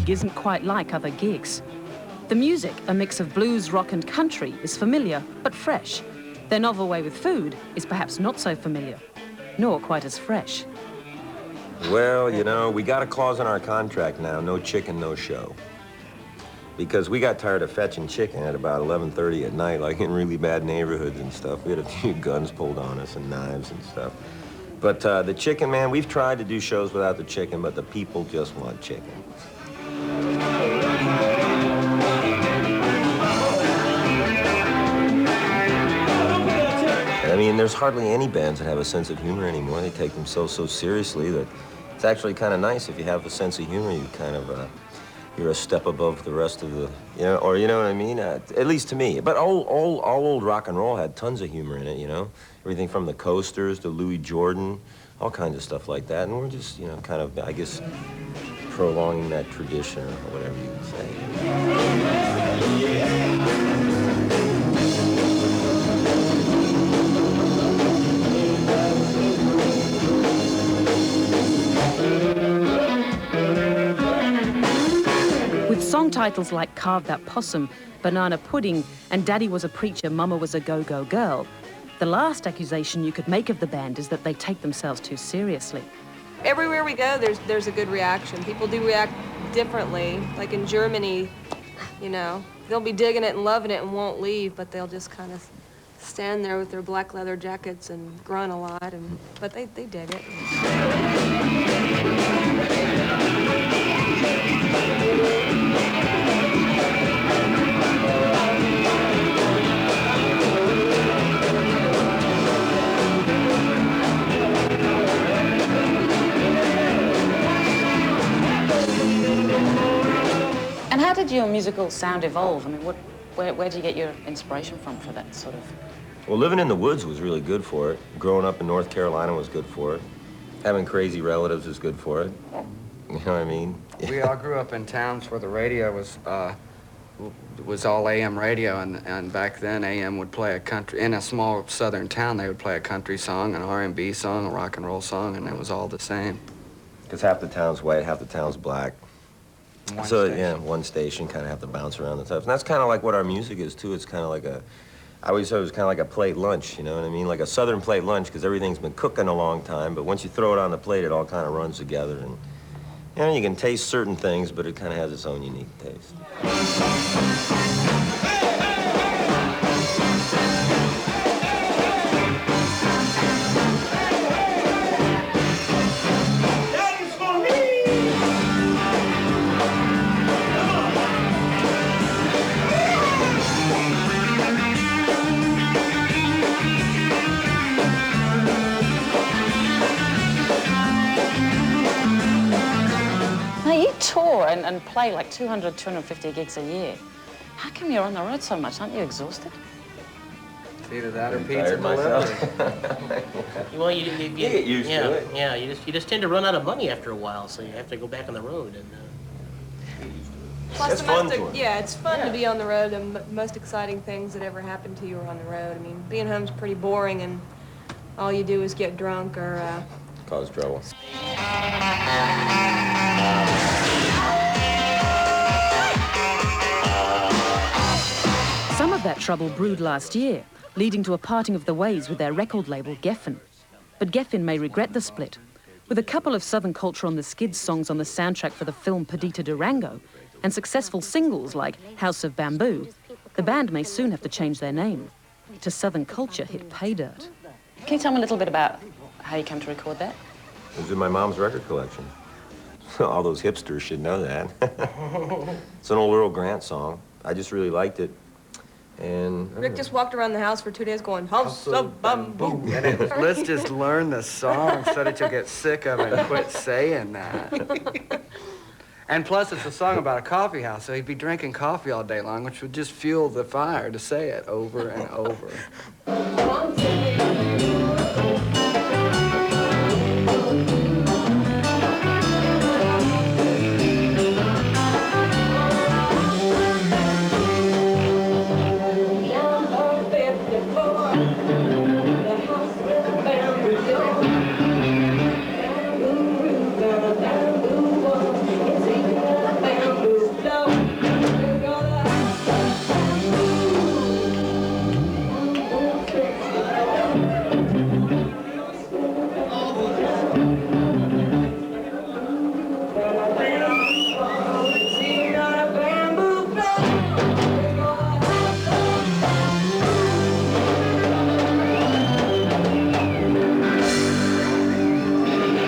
gig isn't quite like other gigs. The music, a mix of blues, rock and country, is familiar but fresh. Their novel way with food is perhaps not so familiar, nor quite as fresh. Well, you know, we got a clause in our contract now, no chicken, no show. Because we got tired of fetching chicken at about 11:30 at night, like in really bad neighborhoods and stuff. We had a few guns pulled on us and knives and stuff. But the chicken, man, we've tried to do shows without the chicken, but the people just want chicken. I mean, there's hardly any bands that have a sense of humor anymore. They take themselves so seriously that it's actually kind of nice if you have a sense of humor. You kind of, you're a step above the rest of the, you know, or you know what I mean? At least to me. But all old rock and roll had tons of humor in it, you know? Everything from the Coasters to Louis Jordan, all kinds of stuff like that. And we're just, you know, kind of, I guess, prolonging that tradition or whatever you would say. With song titles like Carve That Possum, Banana Pudding, and Daddy Was a Preacher, Mama Was a Go-Go Girl, the last accusation you could make of the band is that they take themselves too seriously. Everywhere we go, there's a good reaction. People do react differently. Like in Germany, you know, they'll be digging it and loving it and won't leave, but they'll just kind of stand there with their black leather jackets and grunt a lot, but they dig it. And how did your musical sound evolve? I mean, where did you get your inspiration from for that sort of? Well, living in the woods was really good for it. Growing up in North Carolina was good for it. Having crazy relatives is good for it. You know what I mean? We all grew up in towns where the radio was all AM radio, and back then AM would play a country, in a small southern town they would play a country song, an R&B song, a rock and roll song, and it was all the same. Because half the town's white, half the town's black. Yeah, one station, kind of have to bounce around the types. And that's kind of like what our music is, too. It's kind of like I always thought it was kind of like a plate lunch, you know what I mean? Like a southern plate lunch, because everything's been cooking a long time, but once you throw it on the plate, it all kind of runs together. And, you know, you can taste certain things, but it kind of has its own unique taste. Tour and play like 200, 250 gigs a year. How come you're on the road so much? Aren't you exhausted? It's either that or pizza delivery. Well, you get used to it. Yeah, you just tend to run out of money after a while, so you have to go back on the road. And Plus, it's fun to it's fun to be on the road. The most exciting things that ever happened to you are on the road. I mean, being home's pretty boring, and all you do is get drunk or Cause trouble. Some of that trouble brewed last year, leading to a parting of the ways with their record label, Geffen. But Geffen may regret the split. With a couple of Southern culture on the Skids songs on the soundtrack for the film Perdita Durango, and successful singles like House of Bamboo, the band may soon have to change their name to Southern Culture hit Pay Dirt. Can you tell me a little bit about how you came to record that? It was in my mom's record collection. All those hipsters should know that. It's an old Earl Grant song. I just really liked it. And Rick just walked around the house for 2 days going, House of Bamboo. Let's just learn the song so that you'll get sick of it and quit saying that. And plus, it's a song about a coffee house, so he'd be drinking coffee all day long, which would just fuel the fire to say it over and over.